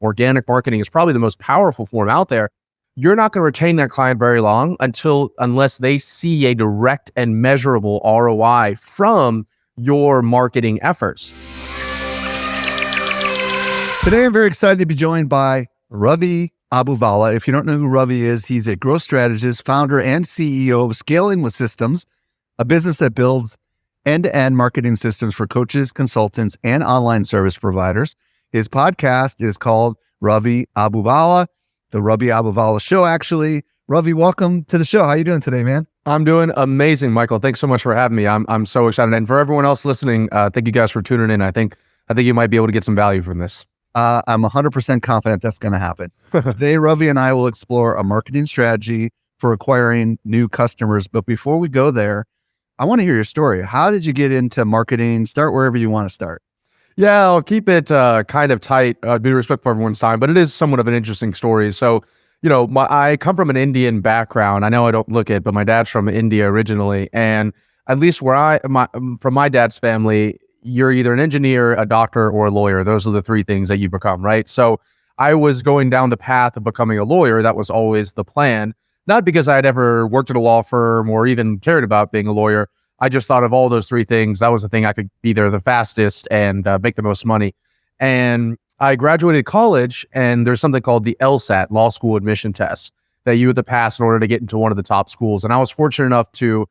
organic marketing is probably the most powerful form out there. You're not going to retain that client very long unless they see a direct and measurable ROI from your marketing efforts. Today, I'm very excited to be joined by Ravi Abuvala. If you don't know who Ravi is, he's a growth strategist, founder, and CEO of Scaling with Systems, a business that builds end-to-end marketing systems for coaches, consultants, and online service providers. His podcast is called Ravi Abuvala, the Ravi Abuvala Show, actually. Ravi, welcome to the show. How you doing today, man? I'm doing amazing, Michael. Thanks so much for having me. I'm so excited. And for everyone else listening, thank you guys for tuning in. I think you might be able to get some value from this. I'm 100% confident that's going to happen. Today, Ravi and I will explore a marketing strategy for acquiring new customers. But before we go there, I want to hear your story. How did you get into marketing? Start wherever you want to start. Yeah, I'll keep it kind of tight, be respectful for everyone's time, but it is somewhat of an interesting story. So, I come from an Indian background. I know I don't look it, but my dad's from India originally. And at least from my dad's family, you're either an engineer, a doctor, or a lawyer. Those are the three things that you become, right? So I was going down the path of becoming a lawyer. That was always the plan. Not because I had ever worked at a law firm or even cared about being a lawyer. I just thought of all those three things. That was the thing I could be there the fastest and make the most money. And I graduated college, and there's something called the LSAT, Law School Admission Test, that you had to pass in order to get into one of the top schools. And I was fortunate enough to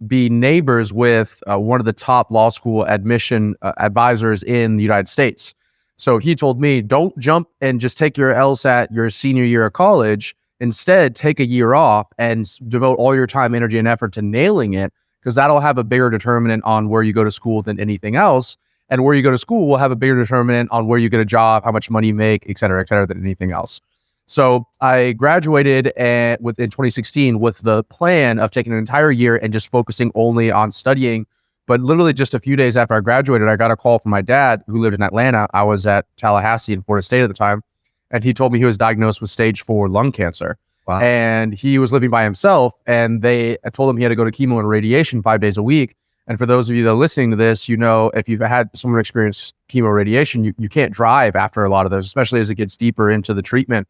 be neighbors with one of the top law school admission advisors in the United States. So he told me, don't jump and just take your LSAT your senior year of college. Instead, take a year off and devote all your time, energy, and effort to nailing it, because that'll have a bigger determinant on where you go to school than anything else. And where you go to school will have a bigger determinant on where you get a job, how much money you make, et cetera, than anything else. So I graduated in 2016 with the plan of taking an entire year and just focusing only on studying. But literally just a few days after I graduated, I got a call from my dad, who lived in Atlanta. I was at Tallahassee in Florida State at the time. And he told me he was diagnosed with stage 4 lung cancer. Wow. And he was living by himself, and I told him he had to go to chemo and radiation 5 days a week. And for those of you that are listening to this, if you've had someone experience chemo radiation, you can't drive after a lot of those, especially as it gets deeper into the treatment.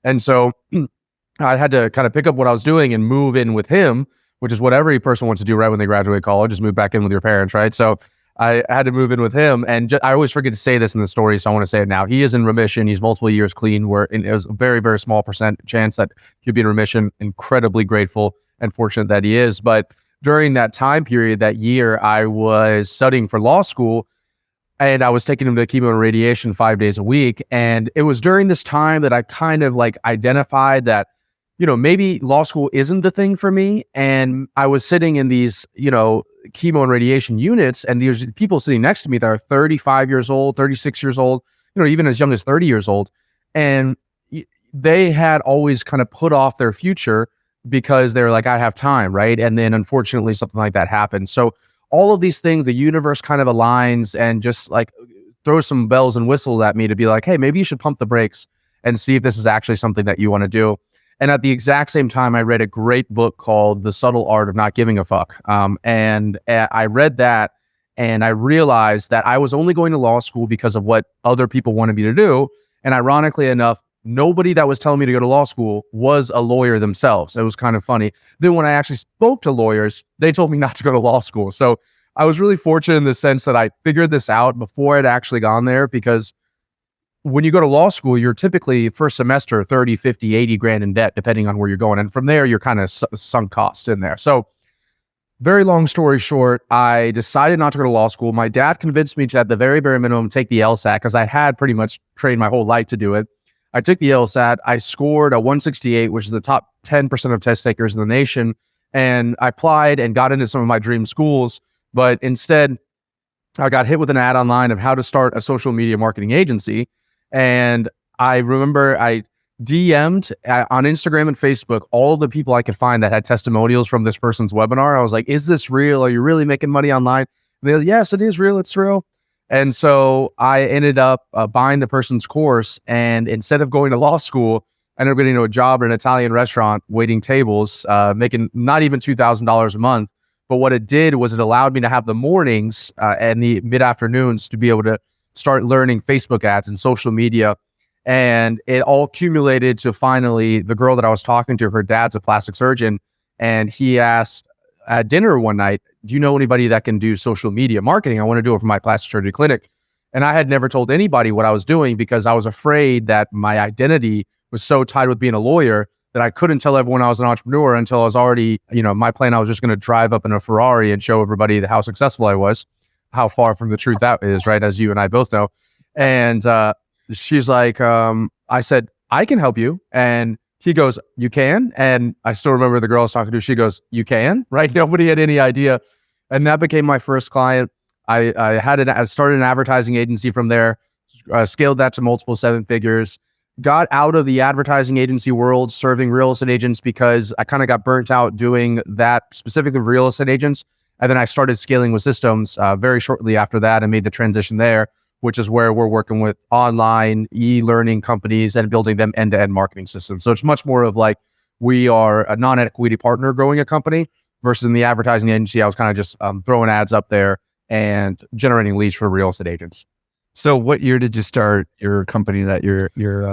And so I had to kind of pick up what I was doing and move in with him, which is what every person wants to do right when they graduate college, is move back in with your parents, right? So I had to move in with him. And I always forget to say this in the story, so I want to say it now. He is in remission. He's multiple years clean, it was a very, very small percent chance that he'd be in remission. Incredibly grateful and fortunate that he is. But during that time period, that year, I was studying for law school, and I was taking him to chemo and radiation 5 days a week. And it was during this time that I kind of identified that, maybe law school isn't the thing for me. And I was sitting in these, chemo and radiation units, and there's people sitting next to me that are 35 years old, 36 years old, even as young as 30 years old. And they had always kind of put off their future because they're like, I have time, right? And then unfortunately something like that happened. So all of these things, the universe kind of aligns and just throws some bells and whistles at me to be like, hey, maybe you should pump the brakes and see if this is actually something that you want to do. And at the exact same time, I read a great book called The Subtle Art of Not Giving a Fuck. And I read that, and I realized that I was only going to law school because of what other people wanted me to do. And ironically enough, nobody that was telling me to go to law school was a lawyer themselves. It was kind of funny. Then when I actually spoke to lawyers, they told me not to go to law school. So I was really fortunate in the sense that I figured this out before I'd actually gone there, because when you go to law school, you're typically first semester 30, 50, 80 grand in debt, depending on where you're going. And from there, you're kind of sunk cost in there. So very long story short, I decided not to go to law school. My dad convinced me to, at the very, very minimum, take the LSAT, because I had pretty much trained my whole life to do it. I took the LSAT. I scored a 168, which is the top 10% of test takers in the nation. And I applied and got into some of my dream schools. But instead, I got hit with an ad online of how to start a social media marketing agency. And I remember I DM'd on Instagram and Facebook all of the people I could find that had testimonials from this person's webinar. I was like, is this real? Are you really making money online? And they were like, yes, it is real. It's real. And so I ended up buying the person's course. And instead of going to law school, I ended up getting a job at an Italian restaurant, waiting tables, making not even $2,000 a month. But what it did was it allowed me to have the mornings and the mid-afternoons to be able to start learning Facebook ads and social media. And it all accumulated to finally the girl that I was talking to, her dad's a plastic surgeon. And he asked at dinner one night, do you know anybody that can do social media marketing? I want to do it for my plastic surgery clinic. And I had never told anybody what I was doing because I was afraid that my identity was so tied with being a lawyer that I couldn't tell everyone I was an entrepreneur until I was already, my plan, I was just going to drive up in a Ferrari and show everybody how successful I was, how far from the truth that is, right? As you and I both know. And she's like, I said, I can help you. And he goes, you can? And I still remember the girl I was talking to, she goes, you can, right? Nobody had any idea. And that became my first client. I started an advertising agency from there, scaled that to multiple 7 figures, got out of the advertising agency world, serving real estate agents because I kind of got burnt out doing that specifically with real estate agents. And then I started scaling with systems very shortly after that and made the transition there, which is where we're working with online e-learning companies and building them end-to-end marketing systems. So it's much more of like, we are a non-equity partner growing a company versus in the advertising agency, I was kind of just throwing ads up there and generating leads for real estate agents. So what year did you start your company that you're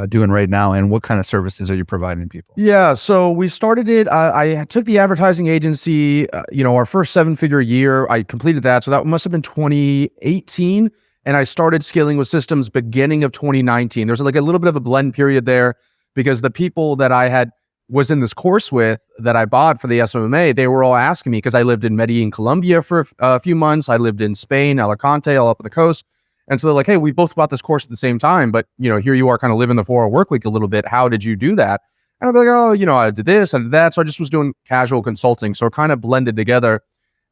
doing right now, and what kind of services are you providing people? Yeah, so we started it. I took the advertising agency, our first 7-figure year. I completed that. So that must have been 2018. And I started scaling with systems beginning of 2019. There's like a little bit of a blend period there because the people that I was in this course with that I bought for the SMMA, they were all asking me because I lived in Medellin, Colombia for a few months. I lived in Spain, Alicante, all up on the coast. And so they're like, hey, we both bought this course at the same time, but here you are kind of living the 4-hour work week a little bit. How did you do that? And I'd be like, oh, I did this, I did that. So I just was doing casual consulting. So it kind of blended together.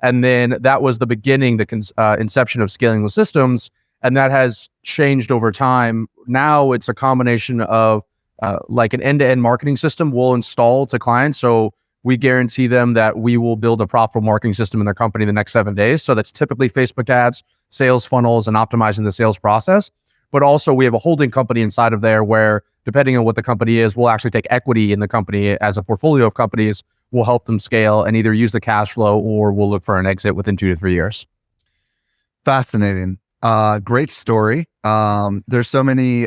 And then that was the beginning, the inception of scaling with systems. And that has changed over time. Now it's a combination of like an end-to-end marketing system we'll install to clients. So we guarantee them that we will build a profitable marketing system in their company in the next 7 days. So that's typically Facebook ads, sales funnels, and optimizing the sales process. But also we have a holding company inside of there where, depending on what the company is, we'll actually take equity in the company as a portfolio of companies. We'll help them scale and either use the cash flow or we'll look for an exit within 2 to 3 years. Fascinating. Great story. There's so many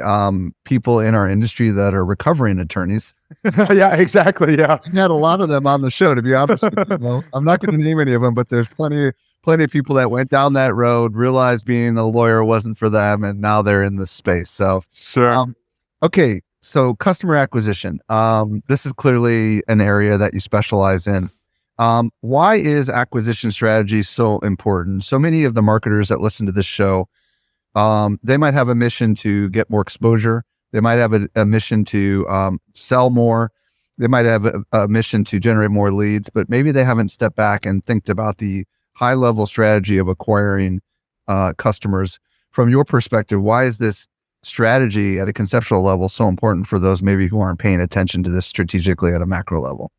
people in our industry that are recovering attorneys. Yeah, exactly. Yeah. We had a lot of them on the show, to be honest with you. Well, I'm not going to name any of them, but there's plenty of people that went down that road, realized being a lawyer wasn't for them, and now they're in this space. So, sure. Okay. So customer acquisition. This is clearly an area that you specialize in. Why is acquisition strategy so important? So many of the marketers that listen to this show, they might have a mission to get more exposure. They might have a mission to sell more. They might have a mission to generate more leads, but maybe they haven't stepped back and think about the high level strategy of acquiring customers. From your perspective, why is this strategy at a conceptual level so important for those maybe who aren't paying attention to this strategically at a macro level?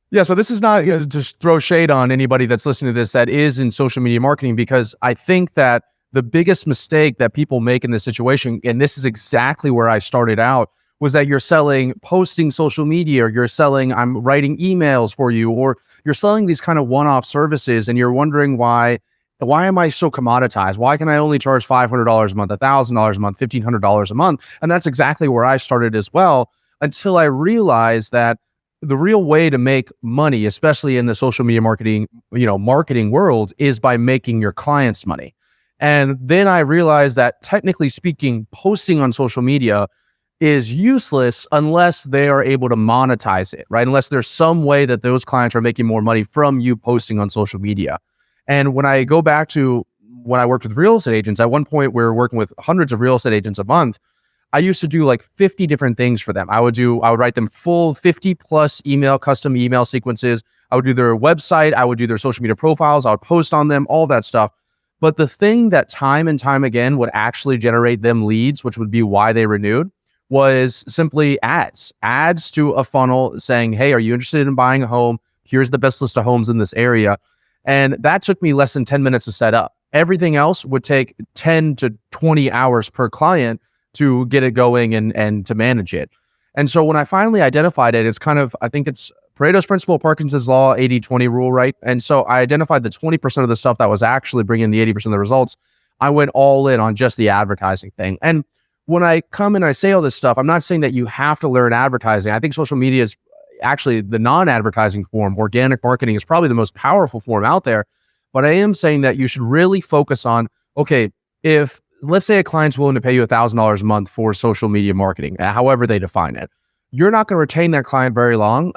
Yeah, so this is not just throw shade on anybody that's listening to this that is in social media marketing, because I think that the biggest mistake that people make in this situation, and this is exactly where I started out, was that you're selling posting social media, or you're selling, I'm writing emails for you, or you're selling these kind of one-off services, and you're wondering why am I so commoditized? Why can I only charge $500 a month, $1,000 a month, $1,500 a month? And that's exactly where I started as well, until I realized that the real way to make money, especially in the social media marketing world, is by making your clients money. And then I realized that technically speaking, posting on social media is useless unless they are able to monetize it, right? Unless there's some way that those clients are making more money from you posting on social media. And when I go back to when I worked with real estate agents, at one point we were working with hundreds of real estate agents a month. I used to do like 50 different things for them. I would write them full 50 plus custom email sequences. I would do their website. I would do their social media profiles. I would post on them, all that stuff. But the thing that time and time again would actually generate them leads, which would be why they renewed, was simply ads to a funnel saying, hey, are you interested in buying a home? Here's the best list of homes in this area. And that took me less than 10 minutes to set up. Everything else would take 10 to 20 hours per client to get it going and to manage it. And so when I finally identified it, it's kind of, I think it's Pareto's principle, Parkinson's law, 80-20 rule, right? And so I identified the 20% of the stuff that was actually bringing the 80% of the results. I went all in on just the advertising thing. And when I come and I say all this stuff, I'm not saying that you have to learn advertising. I think social media is actually the non-advertising form. Organic marketing is probably the most powerful form out there. But I am saying that you should really focus on, okay, if let's say a client's willing to pay you $1,000 a month for social media marketing, however they define it, you're not going to retain that client very long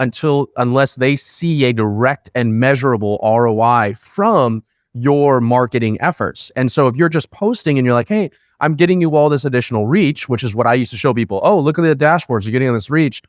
unless they see a direct and measurable ROI from your marketing efforts. And so if you're just posting and you're like, hey, I'm getting you all this additional reach, which is what I used to show people. Oh, look at the dashboards, you're getting all this reach.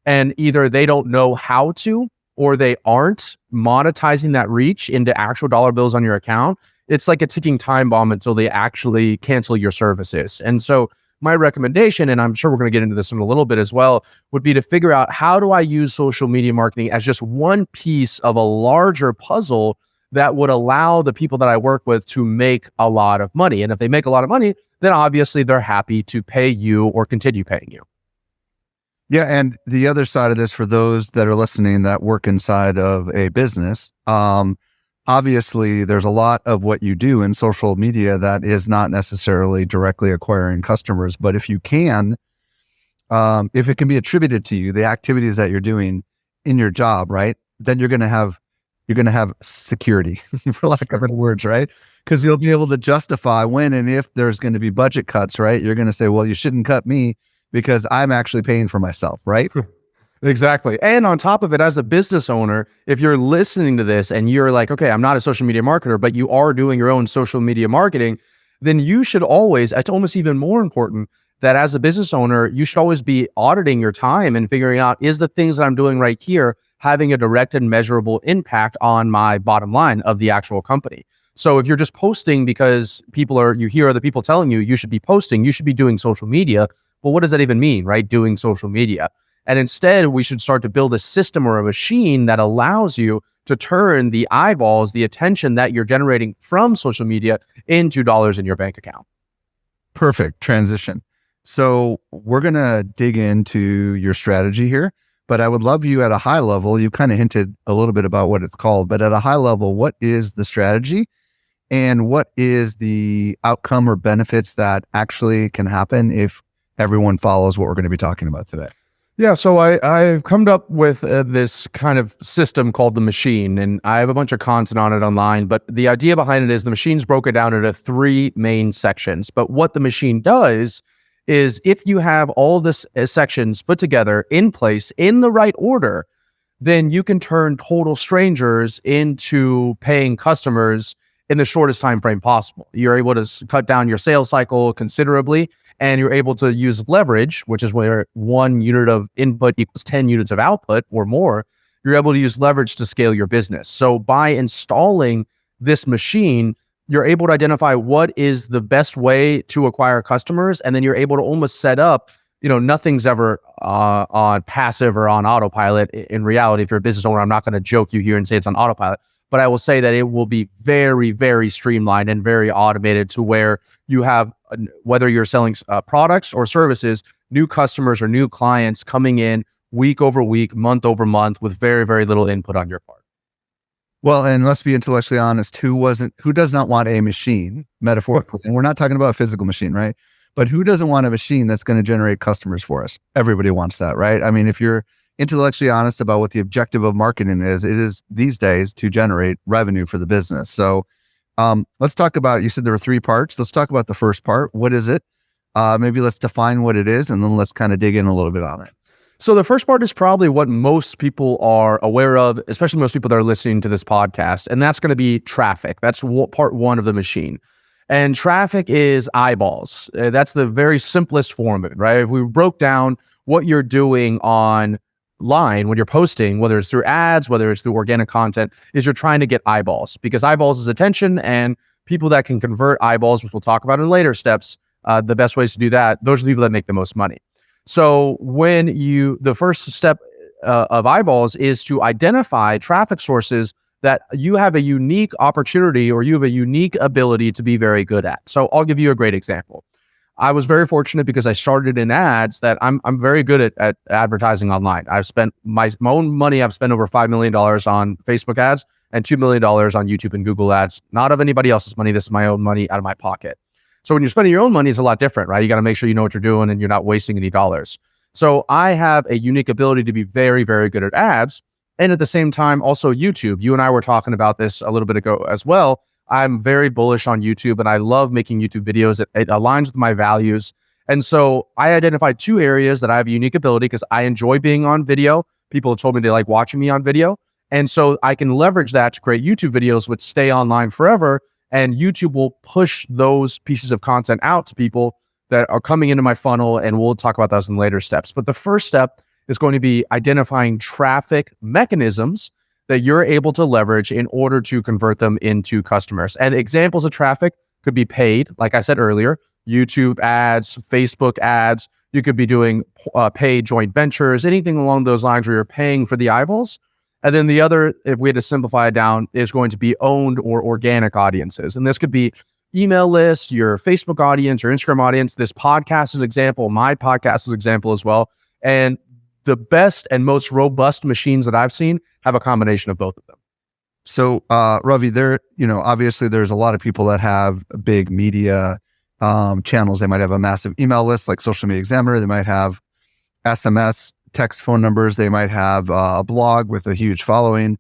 And either they don't know how to, or they aren't monetizing that reach into actual dollar bills on your account. It's like a ticking time bomb until they actually cancel your services. And so my recommendation, and I'm sure we're going to get into this in a little bit as well, would be to figure out, how do I use social media marketing as just one piece of a larger puzzle that would allow the people that I work with to make a lot of money. And if they make a lot of money, then obviously they're happy to pay you or continue paying you. Yeah. And the other side of this, for those that are listening that work inside of a business, obviously there's a lot of what you do in social media that is not necessarily directly acquiring customers. But if you can, if it can be attributed to you, the activities that you're doing in your job, right, then you're going to have security, for lack of better words, right? Because you'll be able to justify when and if there's going to be budget cuts, right? You're going to say, well, you shouldn't cut me because I'm actually paying for myself, right? Exactly. And on top of it, as a business owner, if you're listening to this and you're like, okay, I'm not a social media marketer, but you are doing your own social media marketing, then you should always, it's almost even more important that as a business owner, you should always be auditing your time and figuring out, is the things that I'm doing right here having a direct and measurable impact on my bottom line of the actual company? So if you're just posting because you hear other people telling you should be posting, you should be doing social media. Well, what does that even mean, right? Doing social media. And instead, we should start to build a system or a machine that allows you to turn the eyeballs, the attention that you're generating from social media into dollars in your bank account. Perfect transition. So we're going to dig into your strategy here, but I would love you at a high level. You kind of hinted a little bit about what it's called, but at a high level, what is the strategy and what is the outcome or benefits that actually can happen if everyone follows what we're going to be talking about today? Yeah, so I've come up with this kind of system called the machine, and I have a bunch of content on it online, but the idea behind it is the machine's broken down into 3 main sections. But what the machine does is, if you have all this sections put together in place in the right order, then you can turn total strangers into paying customers in the shortest time frame possible. You're able to cut down your sales cycle considerably, and you're able to use leverage, which is where 1 unit of input equals 10 units of output or more. You're able to use leverage to scale your business. So by installing this machine, you're able to identify what is the best way to acquire customers, and then you're able to almost set up, nothing's ever on passive or on autopilot. In reality, if you're a business owner, I'm not going to joke you here and say it's on autopilot, but I will say that it will be very, very streamlined and very automated to where you have, whether you're selling products or services, new customers or new clients coming in week over week, month over month with very, very little input on your part. Well, and let's be intellectually honest, who does not want a machine, metaphorically? And we're not talking about a physical machine, right? But who doesn't want a machine that's going to generate customers for us? Everybody wants that, right? I mean, if you're intellectually honest about what the objective of marketing is, it is these days to generate revenue for the business. So let's talk about, you said there were 3 parts. Let's talk about the first part. What is it? Maybe let's define what it is, and then let's kind of dig in a little bit on it. So the first part is probably what most people are aware of, especially most people that are listening to this podcast, and that's going to be traffic. That's part 1 of the machine. And traffic is eyeballs. That's the very simplest form of it, right? If we broke down what you're doing online when you're posting, whether it's through ads, whether it's through organic content, is you're trying to get eyeballs, because eyeballs is attention, and people that can convert eyeballs, which we'll talk about in later steps, the best ways to do that, those are the people that make the most money. So the first step of eyeballs is to identify traffic sources that you have a unique opportunity or you have a unique ability to be very good at. So I'll give you a great example. I was very fortunate because I started in ads that I'm very good at advertising online. I've spent my own money. I've spent over $5 million on Facebook ads and $2 million on YouTube and Google ads, not of anybody else's money. This is my own money out of my pocket. So when you're spending your own money, it's a lot different, right? You got to make sure you know what you're doing and you're not wasting any dollars. So I have a unique ability to be very, very good at ads. And at the same time, also YouTube. You and I were talking about this a little bit ago as well. I'm very bullish on YouTube and I love making YouTube videos. It aligns with my values. And so I identified 2 areas that I have a unique ability because I enjoy being on video. People have told me they like watching me on video. And so I can leverage that to create YouTube videos which stay online forever. And YouTube will push those pieces of content out to people that are coming into my funnel. And we'll talk about those in later steps. But the first step is going to be identifying traffic mechanisms that you're able to leverage in order to convert them into customers. And examples of traffic could be paid, like I said earlier, YouTube ads, Facebook ads. You could be doing paid joint ventures, anything along those lines where you're paying for the eyeballs. And then the other, if we had to simplify it down, is going to be owned or organic audiences. And this could be email list, your Facebook audience, your Instagram audience. This podcast is an example. My podcast is an example as well. And the best and most robust machines that I've seen have a combination of both of them. So, Ravi, obviously there's a lot of people that have big media channels. They might have a massive email list like Social Media Examiner. They might have SMS, text phone numbers. They might have a blog with a huge following.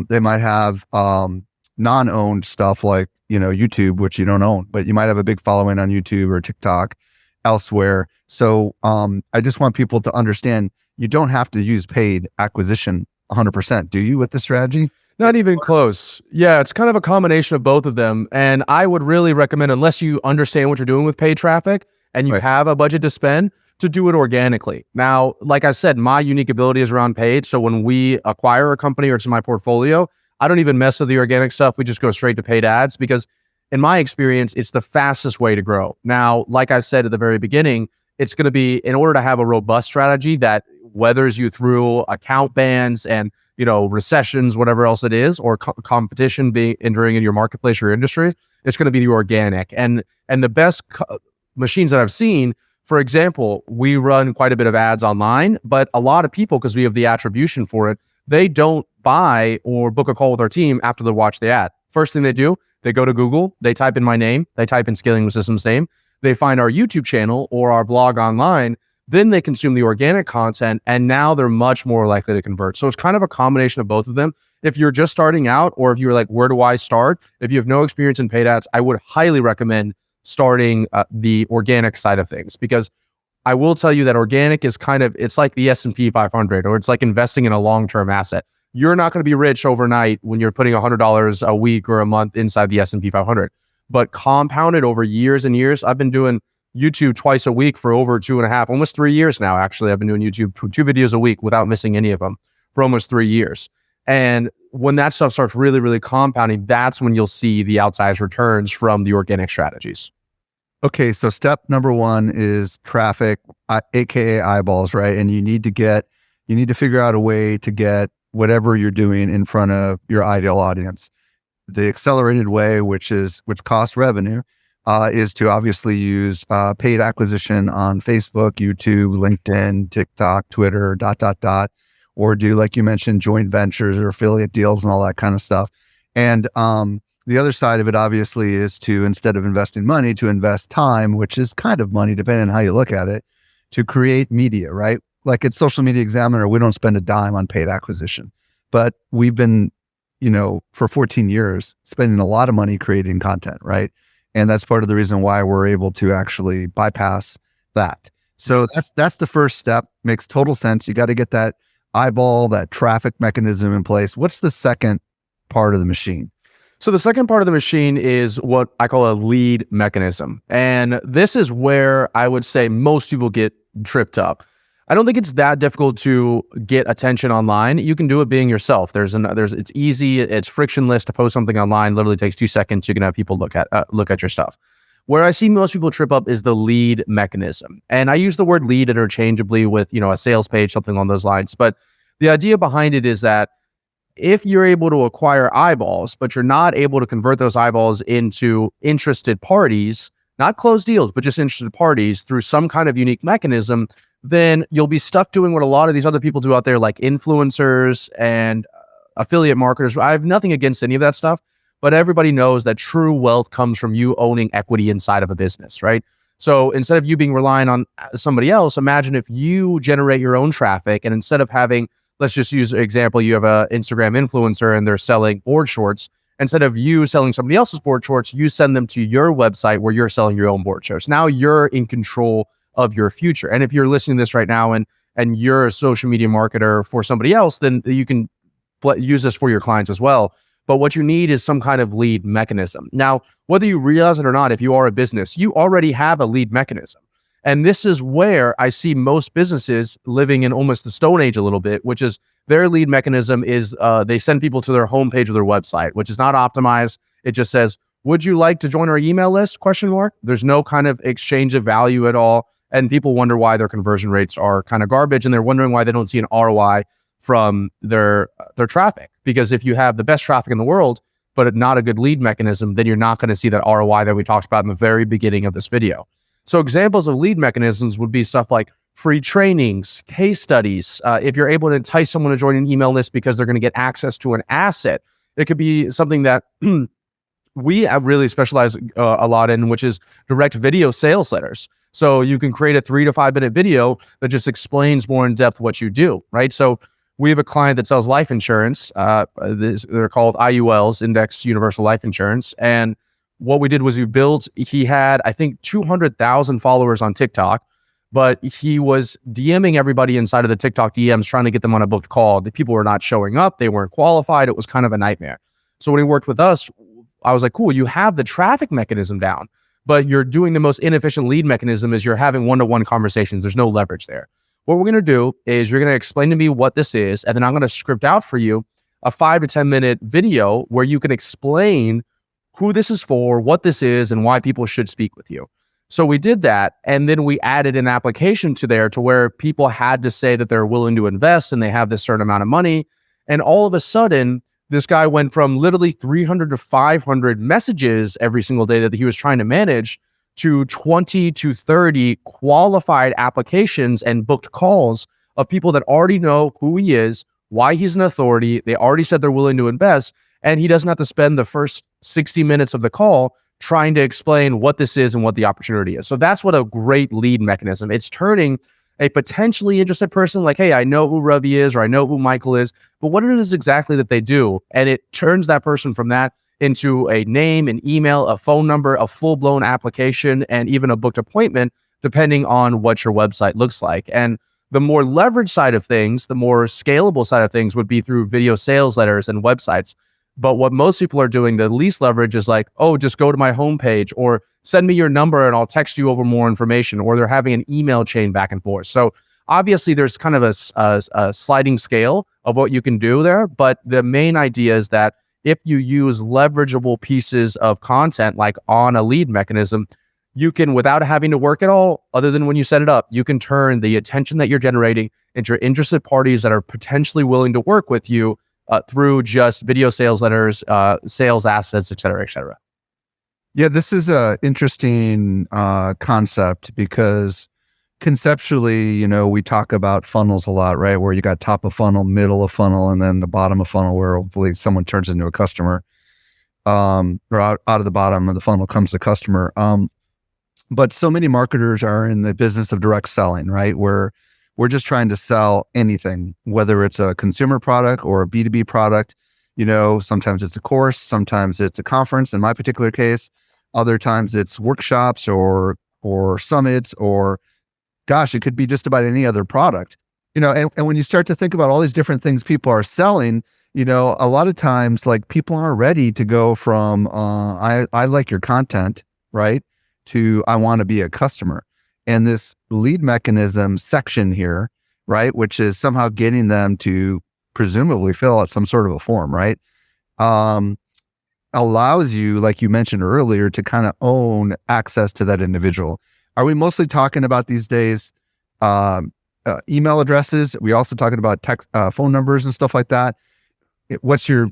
They might have non-owned stuff like, YouTube, which you don't own, but you might have a big following on YouTube or TikTok elsewhere. So I just want people to understand you don't have to use paid acquisition 100%, do you, with the strategy? Not even close. Yeah, it's kind of a combination of both of them. And I would really recommend, unless you understand what you're doing with paid traffic and you have a budget to spend, to do it organically. Now, like I said, my unique ability is around paid. So when we acquire a company or it's in my portfolio, I don't even mess with the organic stuff. We just go straight to paid ads because in my experience, it's the fastest way to grow. Now, like I said at the very beginning, it's going to be, in order to have a robust strategy that weathers you through account bans and recessions, whatever else it is, or competition being entering in your marketplace or your industry, it's going to be the organic. And the best machines that I've seen, for example, we run quite a bit of ads online, but a lot of people, because we have the attribution for it, they don't buy or book a call with our team after they watch the ad. First thing they do, they go to Google, they type in my name, they type in Scaling with Systems name, they find our YouTube channel or our blog online, then they consume the organic content, and now they're much more likely to convert. So it's kind of a combination of both of them. If you're just starting out, or if you're like, where do I start? If you have no experience in paid ads, I would highly recommend starting the organic side of things, because I will tell you that organic is it's like the S&P 500, or it's like investing in a long-term asset. You're not going to be rich overnight when you're putting $100 a week or a month inside the S&P 500, but compounded over years and years. I've been doing YouTube twice a week for over 2.5, almost 3 years now. Actually, I've been doing YouTube 2 videos a week without missing any of them for almost 3 years. And when that stuff starts really, really compounding, that's when you'll see the outsized returns from the organic strategies. Okay, so step number 1 is traffic, aka eyeballs, right? And you need to figure out a way to get whatever you're doing in front of your ideal audience. The accelerated way, which costs revenue, is to obviously use paid acquisition on Facebook, YouTube, LinkedIn, TikTok, Twitter, ... or do, like you mentioned, joint ventures or affiliate deals and all that kind of stuff. And the other side of it, obviously, is to, instead of investing money, to invest time, which is kind of money, depending on how you look at it, to create media, right? Like at Social Media Examiner, we don't spend a dime on paid acquisition, but we've been, for 14 years, spending a lot of money creating content, right? And that's part of the reason why we're able to actually bypass that. So that's the first step. Makes total sense. You got to get that eyeball, that traffic mechanism in place. What's the second part of the machine? So the second part of the machine is what I call a lead mechanism. And this is where I would say most people get tripped up. I don't think it's that difficult to get attention online. You can do it being yourself. It's easy. It's frictionless to post something online. Literally takes 2 seconds. You can have people look at your stuff. Where I see most people trip up is the lead mechanism. And I use the word lead interchangeably with, a sales page, something along those lines. But the idea behind it is that if you're able to acquire eyeballs, but you're not able to convert those eyeballs into interested parties, not closed deals, but just interested parties through some kind of unique mechanism, then you'll be stuck doing what a lot of these other people do out there, like influencers and affiliate marketers. I have nothing against any of that stuff, but everybody knows that true wealth comes from you owning equity inside of a business, right? So instead of you being relying on somebody else, imagine if you generate your own traffic, and instead of having, let's just use an example, you have an Instagram influencer and they're selling board shorts. Instead of you selling somebody else's board shorts, you send them to your website where you're selling your own board shorts. Now you're in control of your future. And if you're listening to this right now and you're a social media marketer for somebody else, then you can use this for your clients as well. But what you need is some kind of lead mechanism. Now, whether you realize it or not, if you are a business, you already have a lead mechanism. And this is where I see most businesses living in almost the Stone Age a little bit, which is their lead mechanism is they send people to their homepage of their website, which is not optimized. It just says, would you like to join our email list? ? There's no kind of exchange of value at all. And people wonder why their conversion rates are kind of garbage. And they're wondering why they don't see an ROI from their traffic. Because if you have the best traffic in the world, but not a good lead mechanism, then you're not going to see that ROI that we talked about in the very beginning of this video. So examples of lead mechanisms would be stuff like free trainings, case studies. If you're able to entice someone to join an email list because they're going to get access to an asset, it could be something that we have really specialized a lot in, which is direct video sales letters. So you can create a 3 to 5 minute video that just explains more in depth what you do, right? So we have a client that sells life insurance. They're called IULs, Index Universal Life Insurance. And what we did was he had, I think, 200,000 followers on TikTok, but he was DMing everybody inside of the TikTok DMs, trying to get them on a booked call. The people were not showing up. They weren't qualified. It was kind of a nightmare. So when he worked with us, I was like, cool, you have the traffic mechanism down, but you're doing the most inefficient lead mechanism is you're having one-to-one conversations. There's no leverage there. What we're going to do is you're going to explain to me what this is, and then I'm going to script out for you a 5 to 10 minute video where you can explain who this is for, what this is, and why people should speak with you. So we did that, and then we added an application to there to where people had to say that they're willing to invest and they have this certain amount of money. And all of a sudden, this guy went from literally 300 to 500 messages every single day that he was trying to manage to 20 to 30 qualified applications and booked calls of people that already know who he is, why he's an authority. They already said they're willing to invest, and he doesn't have to spend the first 60 minutes of the call trying to explain what this is and what the opportunity is. So that's what a great lead mechanism. It's turning a potentially interested person like, hey, I know who Ravi is, or I know who Michael is, but what it is exactly that they do. And it turns that person from that into a name, an email, a phone number, a full-blown application, and even a booked appointment, depending on what your website looks like. And the more leverage side of things, the more scalable side of things would be through video sales letters and websites. But what most people are doing, the least leverage, is like, oh, just go to my homepage or send me your number and I'll text you over more information, or they're having an email chain back and forth. So obviously there's kind of a sliding scale of what you can do there. But the main idea is that if you use leverageable pieces of content, like on a lead mechanism, you can, without having to work at all, other than when you set it up, you can turn the attention that you're generating into interested parties that are potentially willing to work with you through just video sales letters, sales assets, et cetera, et cetera. Yeah, this is a interesting concept because conceptually, we talk about funnels a lot, right? Where you got top of funnel, middle of funnel, and then the bottom of funnel where hopefully someone turns into a customer, or out of the bottom of the funnel comes the customer. But so many marketers are in the business of direct selling, right? Where we're just trying to sell anything, whether it's a consumer product or a B2B product. Sometimes it's a course, sometimes it's a conference. In my particular case, other times it's workshops or summits, or gosh, it could be just about any other product. And when you start to think about all these different things people are selling, a lot of times like people aren't ready to go from I like your content, right, to I want to be a customer. And this lead mechanism section here, right, which is somehow getting them to presumably fill out some sort of a form, right, allows you, like you mentioned earlier, to kind of own access to that individual. Are we mostly talking about these days email addresses? Are we also talking about text, phone numbers and stuff like that? What's your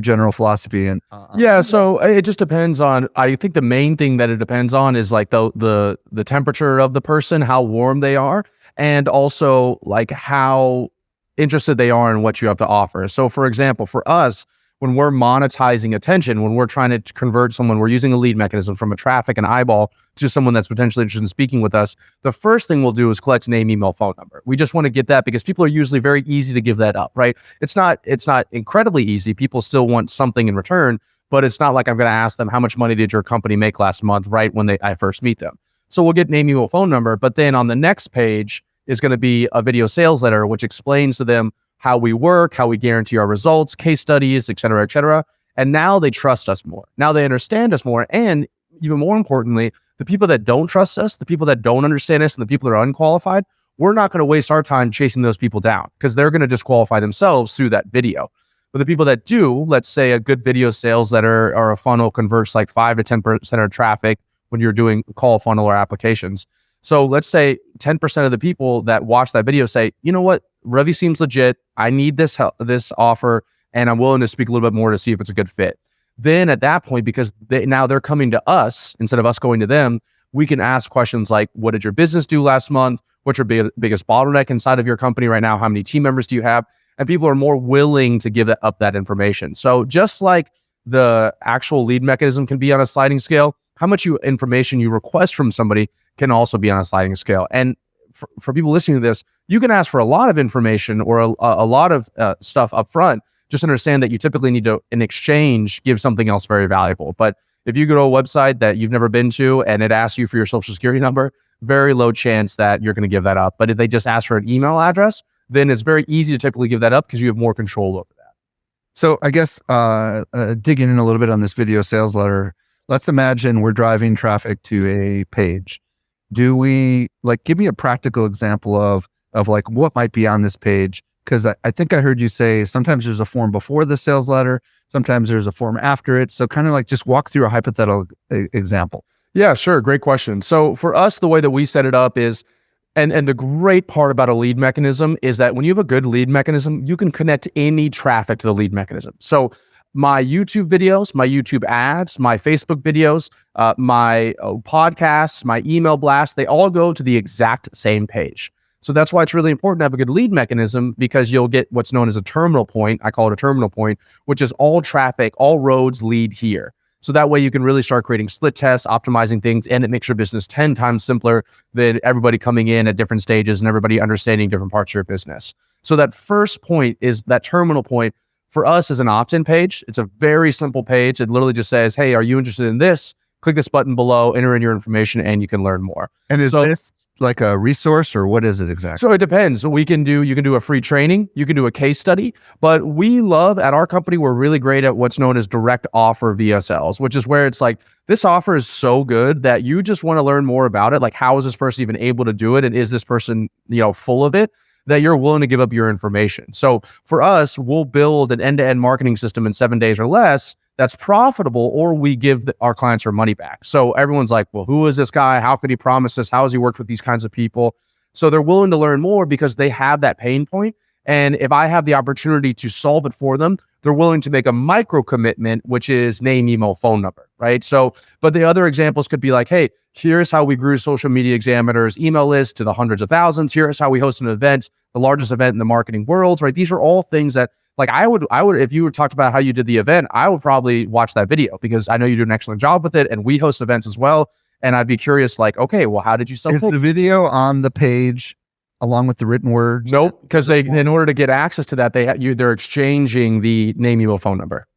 general philosophy? And yeah, so it just depends on. I think the main thing that it depends on is like the temperature of the person, how warm they are, and also like how interested they are in what you have to offer. So, for example, for us, when we're monetizing attention, when we're trying to convert someone, we're using a lead mechanism from a traffic and eyeball to someone that's potentially interested in speaking with us. The first thing we'll do is collect name, email, phone number. We just want to get that because people are usually very easy to give that up, right? It's not incredibly easy. People still want something in return, but it's not like I'm going to ask them, how much money did your company make last month, right when I first meet them. So we'll get name, email, phone number, but then on the next page is going to be a video sales letter, which explains to them how we work, how we guarantee our results, case studies, et cetera, et cetera. And now they trust us more. Now they understand us more. And even more importantly, the people that don't trust us, the people that don't understand us, and the people that are unqualified, we're not going to waste our time chasing those people down because they're going to disqualify themselves through that video. But the people that do, let's say a good video sales letter or a funnel converts like 5 to 10% of traffic when you're doing call funnel or applications. So let's say 10% of the people that watch that video say, you know what, Ravi seems legit. I need this offer, and I'm willing to speak a little bit more to see if it's a good fit. Then at that point, because now they're coming to us instead of us going to them, we can ask questions like, what did your business do last month? What's your biggest bottleneck inside of your company right now? How many team members do you have? And people are more willing to give up that information. So just like the actual lead mechanism can be on a sliding scale, how much information you request from somebody can also be on a sliding scale. And for people listening to this, you can ask for a lot of information or a lot of stuff up front. Just understand that you typically need to, in exchange, give something else very valuable. But if you go to a website that you've never been to and it asks you for your social security number, very low chance that you're going to give that up. But if they just ask for an email address, then it's very easy to typically give that up because you have more control over that. So I guess digging in a little bit on this video sales letter, let's imagine we're driving traffic to a page. Do we give me a practical example of like what might be on this page? Because I think I heard you say sometimes there's a form before the sales letter, sometimes there's a form after it. So kind of like just walk through a hypothetical example. Yeah, sure. Great question. So for us, the way that we set it up is, and the great part about a lead mechanism is that when you have a good lead mechanism, you can connect any traffic to the lead mechanism. So my YouTube videos, my YouTube ads, my Facebook videos, my podcasts, my email blasts, they all go to the exact same page. So that's why it's really important to have a good lead mechanism, because you'll get what's known as a terminal point. I call it a terminal point, which is all traffic, all roads lead here. So that way you can really start creating split tests, optimizing things, and it makes your business 10 times simpler than everybody coming in at different stages and everybody understanding different parts of your business. So that first point is that terminal point. For us is an opt-in page. It's a very simple page. It literally just says, hey, are you interested in this? Click this button below, enter in your information, and you can learn more. And is this like a resource, or what is it exactly? So it depends. So you can do a free training, you can do a case study, but we love at our company, we're really great at what's known as direct offer VSLs, which is where it's like, this offer is so good that you just want to learn more about it. Like, how is this person even able to do it? And is this person, full of it, that you're willing to give up your information? So for us, we'll build an end-to-end marketing system in 7 days or less that's profitable, or we give our clients our money back. So everyone's like, well, who is this guy? How could he promise this? How has he worked with these kinds of people? So they're willing to learn more because they have that pain point. And if I have the opportunity to solve it for them, they're willing to make a micro commitment, which is name, email, phone number, right? So, but the other examples could be like, hey, here's how we grew Social Media Examiner's email list to the hundreds of thousands. Here's how we host an event, the largest event in the marketing world, right? These are all things that, like, I would, if you talked about how you did the event, I would probably watch that video because I know you do an excellent job with it, and we host events as well. And I'd be curious, like, okay, well, how did you sell? Is the video on the page along with the written words? Nope, because in order to get access to that, they're exchanging the name, email, phone number.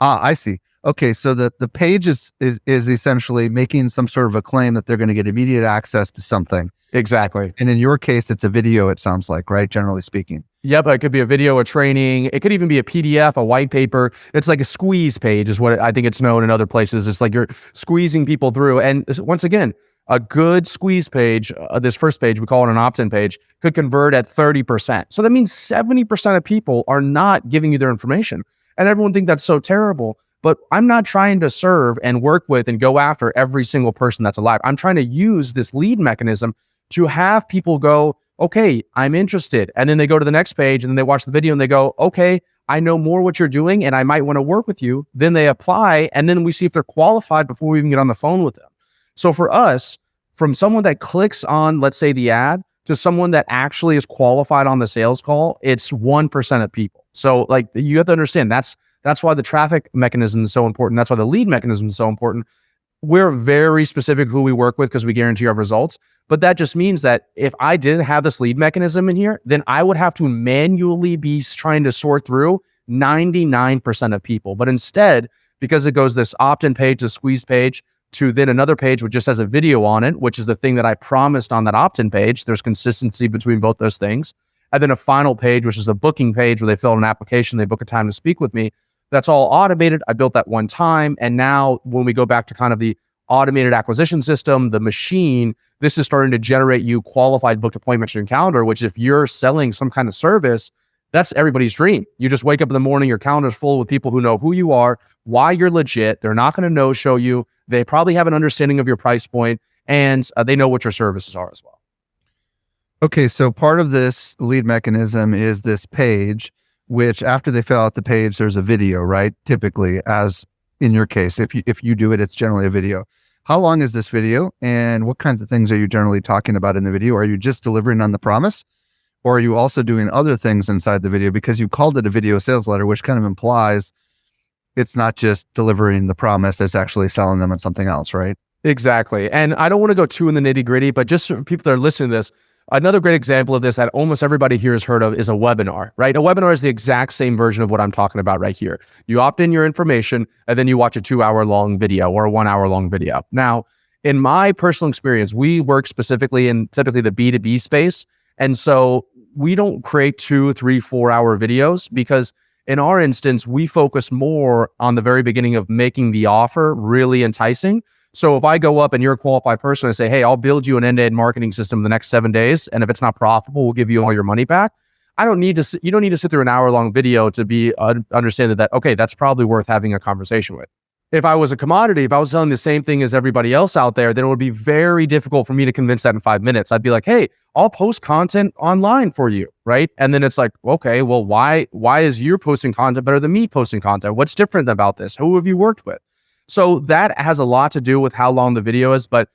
Ah, I see. Okay, so the page is essentially making some sort of a claim that they're going to get immediate access to something. Exactly. And in your case, it's a video, it sounds like, right? Generally speaking. Yep, it could be a video, a training. It could even be a PDF, a white paper. It's like a squeeze page is what I think it's known in other places. It's like you're squeezing people through. And once again, a good squeeze page, this first page, we call it an opt-in page, could convert at 30%. So that means 70% of people are not giving you their information. And everyone thinks that's so terrible. But I'm not trying to serve and work with and go after every single person that's alive. I'm trying to use this lead mechanism to have people go, okay, I'm interested. And then they go to the next page and then they watch the video and they go, okay, I know more what you're doing and I might want to work with you. Then they apply, and then we see if they're qualified before we even get on the phone with them. So for us, from someone that clicks on, let's say, the ad to someone that actually is qualified on the sales call, it's 1% of people. So like, you have to understand that's That's why the traffic mechanism is so important. That's why the lead mechanism is so important. We're very specific who we work with because we guarantee our results. But that just means that if I didn't have this lead mechanism in here, then I would have to manually be trying to sort through 99% of people. But instead, because it goes this opt-in page, the squeeze page, to then another page which just has a video on it, which is the thing that I promised on that opt-in page. There's consistency between both those things. And then a final page, which is a booking page where they fill out an application, they book a time to speak with me. That's all automated. I built that one time. And now when we go back to kind of the automated acquisition system, the machine, this is starting to generate you qualified booked appointments in your calendar, which if you're selling some kind of service, that's everybody's dream. You just wake up in the morning, your calendar's full with people who know who you are, why you're legit. They're not going to no-show you. They probably have an understanding of your price point, and they know what your services are as well. Okay, so part of this lead mechanism is this page, which after they fill out the page, there's a video, right? Typically, as in your case, if you do it, it's generally a video. How long is this video, and what kinds of things are you generally talking about in the video? Are you just delivering on the promise, or are you also doing other things inside the video? Because you called it a video sales letter, which kind of implies it's not just delivering the promise, it's actually selling them on something else, right? Exactly. And I don't want to go too in the nitty gritty, but just for people that are listening to this, another great example of this that almost everybody here has heard of is a webinar, right? A webinar is the exact same version of what I'm talking about right here. You opt in your information and then you watch a 2-hour long video or a 1-hour long video. Now, in my personal experience, we work specifically in typically the B2B space. And so we don't create 2, 3, 4-hour videos because in our instance, we focus more on the very beginning of making the offer really enticing. So if I go up and you're a qualified person and say, hey, I'll build you an end-to-end marketing system in the next 7 days, and if it's not profitable, we'll give you all your money back. You don't need to sit through an hour-long video to be understand that, okay, that's probably worth having a conversation with. If I was a commodity, if I was selling the same thing as everybody else out there, then it would be very difficult for me to convince that in 5 minutes. I'd be like, hey, I'll post content online for you, right? And then it's like, okay, well, why is you posting content better than me posting content? What's different about this? Who have you worked with? So that has a lot to do with how long the video is. But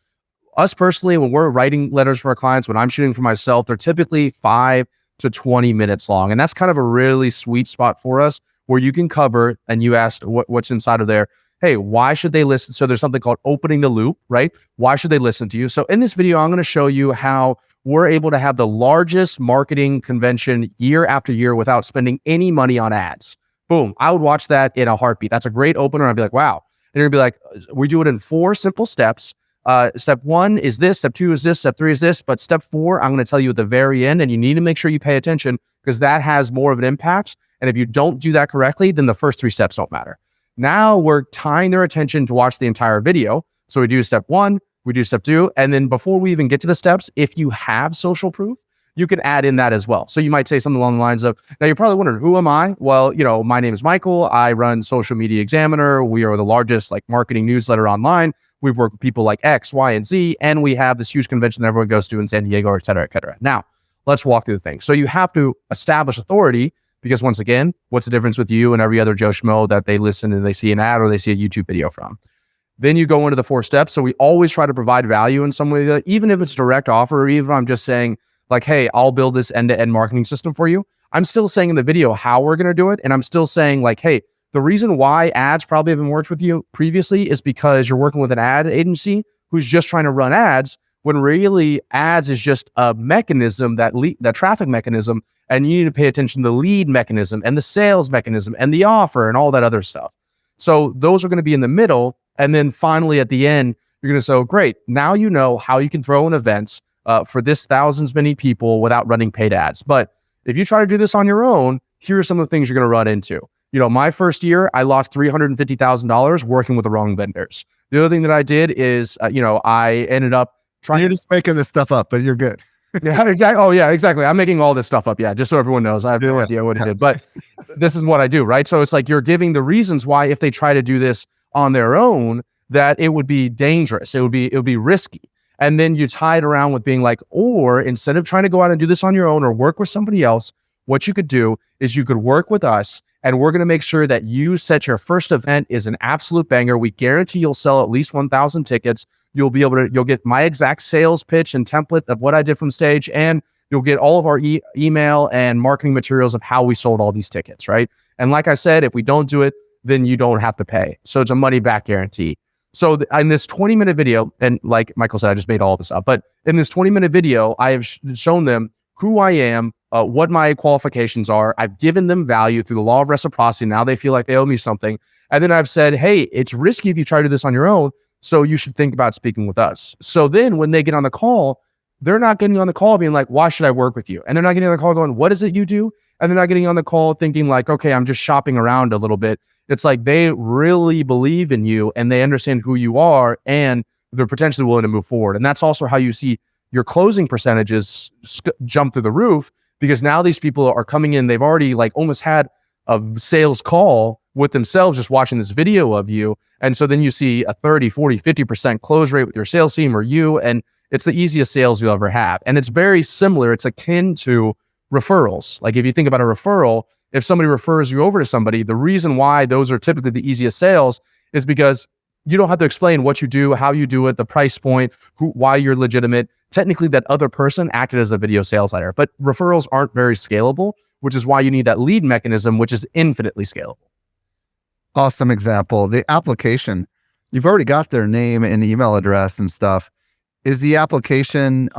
us personally, when we're writing letters for our clients, when I'm shooting for myself, they're typically 5 to 20 minutes long. And that's kind of a really sweet spot for us where you can cover, and you asked what's inside of there. Hey, why should they listen? So there's something called opening the loop, right? Why should they listen to you? So in this video, I'm going to show you how we're able to have the largest marketing convention year after year without spending any money on ads. Boom. I would watch that in a heartbeat. That's a great opener. I'd be like, wow. And you'd be like, we do it in 4 simple steps. Step 1 is this, step 2 is this, step 3 is this, but step 4, I'm going to tell you at the very end, and you need to make sure you pay attention because that has more of an impact. And if you don't do that correctly, then the first 3 steps don't matter. Now we're tying their attention to watch the entire video. So we do step 1, we do step 2, and then before we even get to the steps, if you have social proof, you can add in that as well. So you might say something along the lines of, now you're probably wondering, who am I? Well, my name is Michael. I run Social Media Examiner. We are the largest marketing newsletter online. We've worked with people like X, Y, and Z, and we have this huge convention that everyone goes to in San Diego, et cetera, et cetera. Now, let's walk through the thing. So you have to establish authority because once again, what's the difference with you and every other Joe Schmo that they listen and they see an ad or they see a YouTube video from? Then you go into the 4 steps. So we always try to provide value in some way, even if it's direct offer, or even if I'm just saying like, hey, I'll build this end-to-end marketing system for you. I'm still saying in the video how we're going to do it. And I'm still saying like, hey, the reason why ads probably haven't worked with you previously is because you're working with an ad agency who's just trying to run ads when really ads is just a mechanism, that traffic mechanism. And you need to pay attention to the lead mechanism and the sales mechanism and the offer and all that other stuff. So those are going to be in the middle. And then finally at the end, you're going to say, oh, great. Now you know how you can throw in events for this thousands many people without running paid ads. But if you try to do this on your own, here are some of the things you're going to run into. My first year, I lost $350,000 working with the wrong vendors. The other thing that I did is, I ended up trying. You're just making this stuff up, but you're good. Yeah, exactly. Oh, yeah, exactly. I'm making all this stuff up. Yeah, just so everyone knows. I have no idea what it did, but this is what I do, right? So it's like you're giving the reasons why if they try to do this on their own, that it would be dangerous. It would be risky. And then you tie it around with being like, or instead of trying to go out and do this on your own or work with somebody else, what you could do is you could work with us and we're going to make sure that you set your first event is an absolute banger. We guarantee you'll sell at least 1,000 tickets. You'll get my exact sales pitch and template of what I did from stage. And you'll get all of our email and marketing materials of how we sold all these tickets, right? And like I said, if we don't do it, then you don't have to pay. So it's a money back guarantee. So in this 20-minute video, and like Michael said, I just made all this up, but in this 20-minute video, I have shown them who I am, what my qualifications are. I've given them value through the law of reciprocity. Now they feel like they owe me something. And then I've said, hey, it's risky if you try to do this on your own, so you should think about speaking with us. So then when they get on the call, they're not getting on the call being like, why should I work with you? And they're not getting on the call going, what is it you do? And they're not getting on the call thinking like, okay, I'm just shopping around a little bit. It's like they really believe in you and they understand who you are and they're potentially willing to move forward. And that's also how you see your closing percentages jump through the roof, because now these people are coming in, they've already like almost had a sales call with themselves just watching this video of you. And so then you see a 30, 40, 50% close rate with your sales team or you, and it's the easiest sales you'll ever have. And it's very similar. It's akin to referrals. Like if you think about a referral, if somebody refers you over to somebody, the reason why those are typically the easiest sales is because you don't have to explain what you do, how you do it, the price point, why you're legitimate. Technically, that other person acted as a video sales letter, but referrals aren't very scalable, which is why you need that lead mechanism, which is infinitely scalable. Awesome example. The application, you've already got their name and email address and stuff. Is the application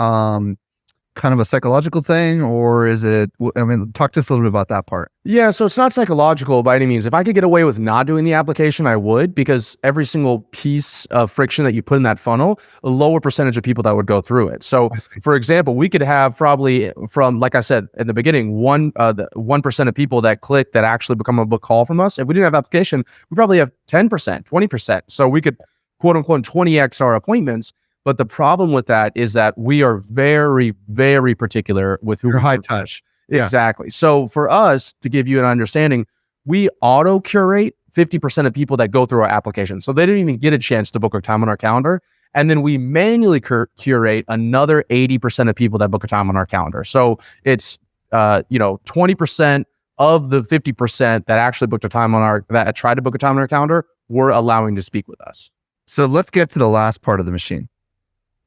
kind of a psychological thing, or is it, I mean, talk to us a little bit about that part. Yeah, so it's not psychological by any means. If I could get away with not doing the application, I would, because every single piece of friction that you put in that funnel, a lower percentage of people that would go through it. So for example, we could have probably from, like I said in the beginning, 1% of people that click that actually become a book call from us. If we didn't have application, we probably have 10%, 20%. So we could quote unquote 20x our appointments. But the problem with that is that we are very, very particular with who You're we high work with. touch. Exactly. So for us, to give you an understanding, we auto curate 50% of people that go through our application. So they didn't even get a chance to book a time on our calendar. And then we manually curate another 80% of people that book a time on our calendar. So it's 20% of the 50% that actually booked a time on that tried to book a time on our calendar, we're allowing to speak with us. So let's get to the last part of the machine.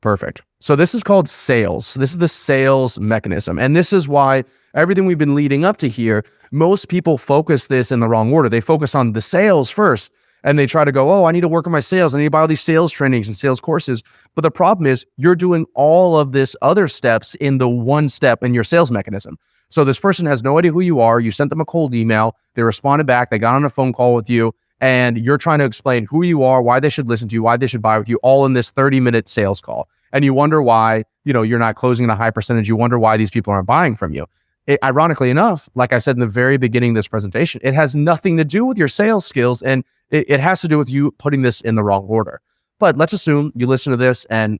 Perfect. So this is called sales. This is the sales mechanism. And this is why everything we've been leading up to here, most people focus this in the wrong order. They focus on the sales first and they try to go, oh, I need to work on my sales. I need to buy all these sales trainings and sales courses. But the problem is you're doing all of this other steps in the one step in your sales mechanism. So this person has no idea who you are. You sent them a cold email. They responded back. They got on a phone call with you. And you're trying to explain who you are, why they should listen to you, why they should buy with you, all in this 30-minute sales call. And you wonder why, you're not closing at a high percentage. You wonder why these people aren't buying from you. Ironically enough, like I said in the very beginning of this presentation, it has nothing to do with your sales skills, and it has to do with you putting this in the wrong order. But let's assume you listen to this and,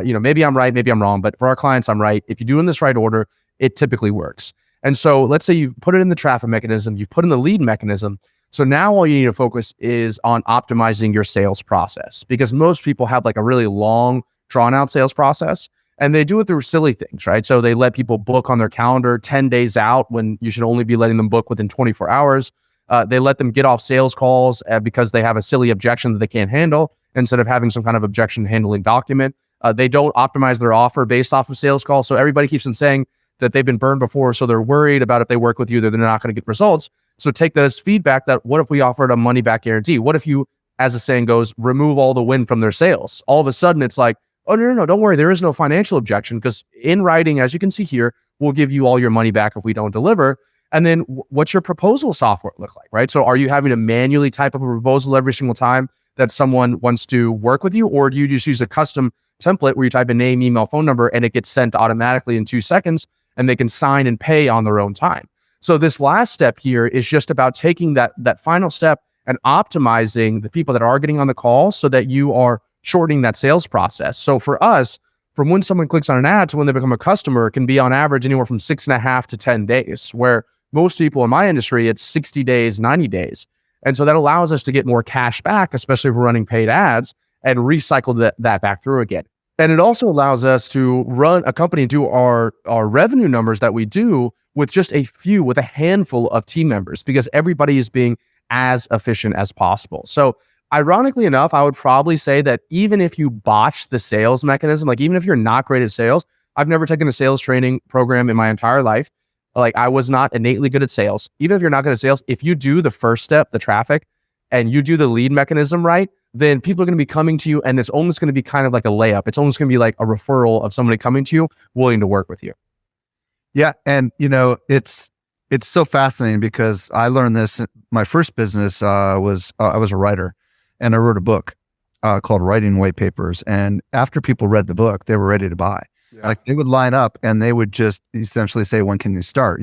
maybe I'm right, maybe I'm wrong, but for our clients, I'm right. If you do it in this right order, it typically works. And so let's say you've put it in the traffic mechanism, you've put in the lead mechanism. So now all you need to focus is on optimizing your sales process, because most people have like a really long, drawn out sales process, and they do it through silly things, right? So they let people book on their calendar 10 days out when you should only be letting them book within 24 hours. They let them get off sales calls because they have a silly objection that they can't handle instead of having some kind of objection handling document. They don't optimize their offer based off of sales calls. So everybody keeps on saying that they've been burned before, so they're worried about if they work with you, that they're not going to get results. So take that as feedback that what if we offered a money back guarantee? What if you, as the saying goes, remove all the wind from their sails? All of a sudden it's like, oh, no, don't worry. There is no financial objection, because in writing, as you can see here, we'll give you all your money back if we don't deliver. And then what's your proposal software look like, right? So are you having to manually type up a proposal every single time that someone wants to work with you? Or do you just use a custom template where you type a name, email, phone number, and it gets sent automatically in 2 seconds and they can sign and pay on their own time? So this last step here is just about taking that final step and optimizing the people that are getting on the call so that you are shortening that sales process. So for us, from when someone clicks on an ad to when they become a customer, it can be on average anywhere from 6.5 to 10 days, where most people in my industry, it's 60 days, 90 days. And so that allows us to get more cash back, especially if we're running paid ads, and recycle that back through again. And it also allows us to run a company and do our revenue numbers that we do with just with a handful of team members, because everybody is being as efficient as possible. So ironically enough, I would probably say that even if you botch the sales mechanism, like even if you're not great at sales, I've never taken a sales training program in my entire life. Like, I was not innately good at sales. Even if you're not good at sales, if you do the first step, the traffic, and you do the lead mechanism right, then people are going to be coming to you, and it's almost going to be kind of like a layup. It's almost going to be like a referral of somebody coming to you, willing to work with you. Yeah. And it's so fascinating because I learned this. My first business was I was a writer, and I wrote a book called Writing White Papers. And after people read the book, they were ready to buy. Yeah. Like, they would line up and they would just essentially say, when can you start?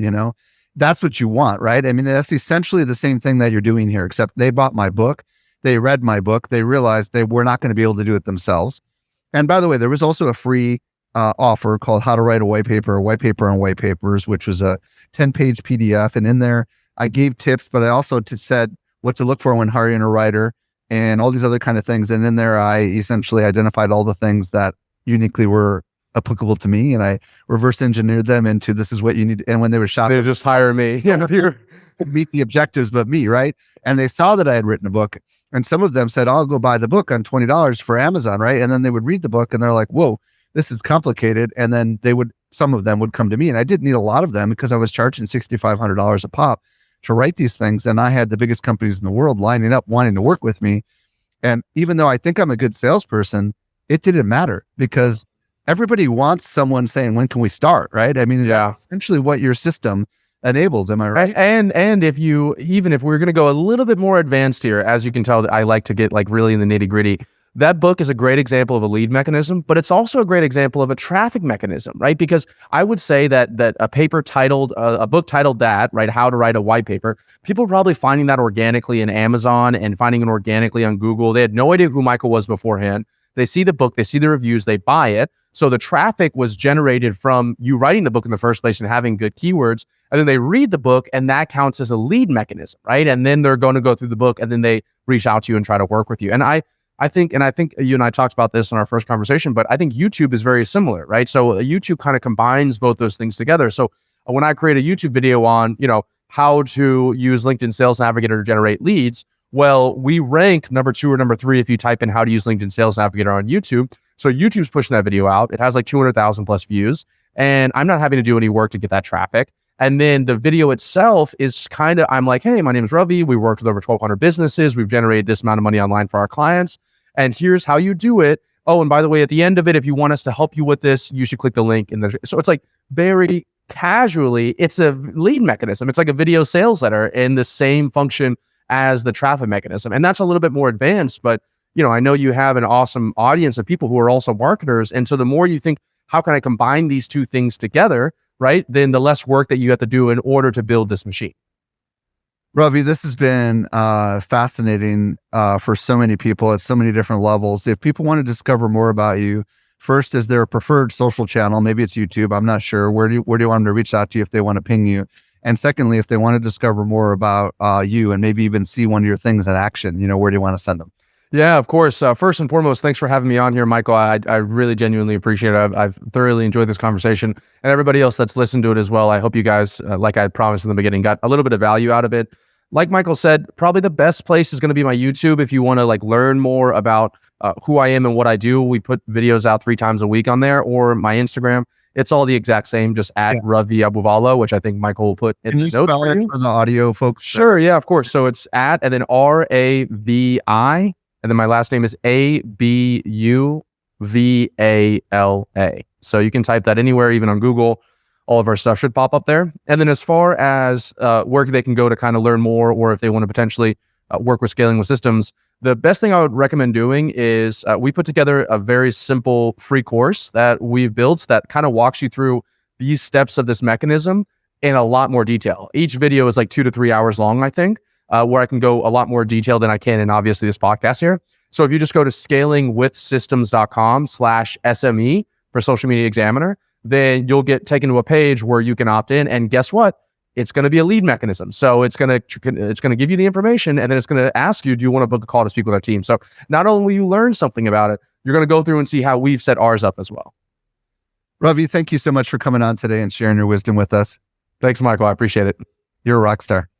That's what you want, right? I mean, that's essentially the same thing that you're doing here, except they bought my book. They read my book. They realized they were not going to be able to do it themselves. And by the way, there was also a free offer called How to Write a White Paper on White Papers, which was a 10-page PDF. And in there, I gave tips, but I also said what to look for when hiring a writer and all these other kind of things. And in there, I essentially identified all the things that uniquely were applicable to me, and I reverse engineered them into, this is what you need. And when they were shopping, they just hire me. Meet the objectives, but me, right? And they saw that I had written a book, and some of them said, I'll go buy the book on $20 for Amazon, right? And then they would read the book and they're like, whoa, this is complicated. And then some of them would come to me, and I didn't need a lot of them because I was charging $6,500 a pop to write these things. And I had the biggest companies in the world lining up, wanting to work with me. And even though I think I'm a good salesperson, it didn't matter because everybody wants someone saying, when can we start? Right. I mean, that's essentially what your system enables. Am I right? And even if we're going to go a little bit more advanced here, as you can tell, I like to get like really in the nitty gritty. That book is a great example of a lead mechanism, but it's also a great example of a traffic mechanism, right? Because I would say that a paper titled, a book titled that, right, How to Write a White Paper, people are probably finding that organically in Amazon and finding it organically on Google. They had no idea who Michael was beforehand. They see the book, they see the reviews, they buy it. So the traffic was generated from you writing the book in the first place and having good keywords. And then they read the book, and that counts as a lead mechanism, right? And then they're going to go through the book, and then they reach out to you and try to work with you. And I think you and I talked about this in our first conversation, but I think YouTube is very similar, right? So YouTube kind of combines both those things together. So when I create a YouTube video on, how to use LinkedIn Sales Navigator to generate leads, well, we rank number 2 or number 3 if you type in how to use LinkedIn Sales Navigator on YouTube. So YouTube's pushing that video out. It has like 200,000 plus views, and I'm not having to do any work to get that traffic. And then the video itself is I'm like, hey, my name is Ravi. We worked with over 1,200 businesses. We've generated this amount of money online for our clients. And here's how you do it. Oh, and by the way, at the end of it, if you want us to help you with this, you should click the link in there. So it's like very casually, it's a lead mechanism. It's like a video sales letter in the same function as the traffic mechanism. And that's a little bit more advanced, but I know you have an awesome audience of people who are also marketers. And so the more you think, how can I combine these two things together, right? Then the less work that you have to do in order to build this machine. Ravi, this has been fascinating for so many people at so many different levels. If people want to discover more about you, first, is there a preferred social channel? Maybe it's YouTube. I'm not sure. Where do you want them to reach out to you if they want to ping you? And secondly, if they want to discover more about you and maybe even see one of your things in action, where do you want to send them? Yeah, of course. First and foremost, thanks for having me on here, Michael. I really genuinely appreciate it. I've thoroughly enjoyed this conversation, and everybody else that's listened to it as well. I hope you guys, like I promised in the beginning, got a little bit of value out of it. Like Michael said, probably the best place is going to be my YouTube. If you want to learn more about who I am and what I do, we put videos out 3 times a week on there, or my Instagram. It's all the exact same, just at Ravi Abuvala, which I think Michael will put in the notes. Can you spell it for the audio folks? Sure, yeah, of course. So it's at, and then RAVI, and then my last name is ABUVALA. So you can type that anywhere, even on Google. All of our stuff should pop up there. And then as far as where they can go to kind of learn more, or if they want to potentially work with Scaling with Systems, the best thing I would recommend doing is we put together a very simple free course that we've built that kind of walks you through these steps of this mechanism in a lot more detail. Each video is like 2 to 3 hours long, I think, where I can go a lot more detail than I can in obviously this podcast here. So if you just go to scalingwithsystems.com/SME for Social Media Examiner, then you'll get taken to a page where you can opt in. And guess what? It's going to be a lead mechanism. So it's going to give you the information, and then it's going to ask you, do you want to book a call to speak with our team? So not only will you learn something about it, you're going to go through and see how we've set ours up as well. Ravi, thank you so much for coming on today and sharing your wisdom with us. Thanks, Michael. I appreciate it. You're a rock star.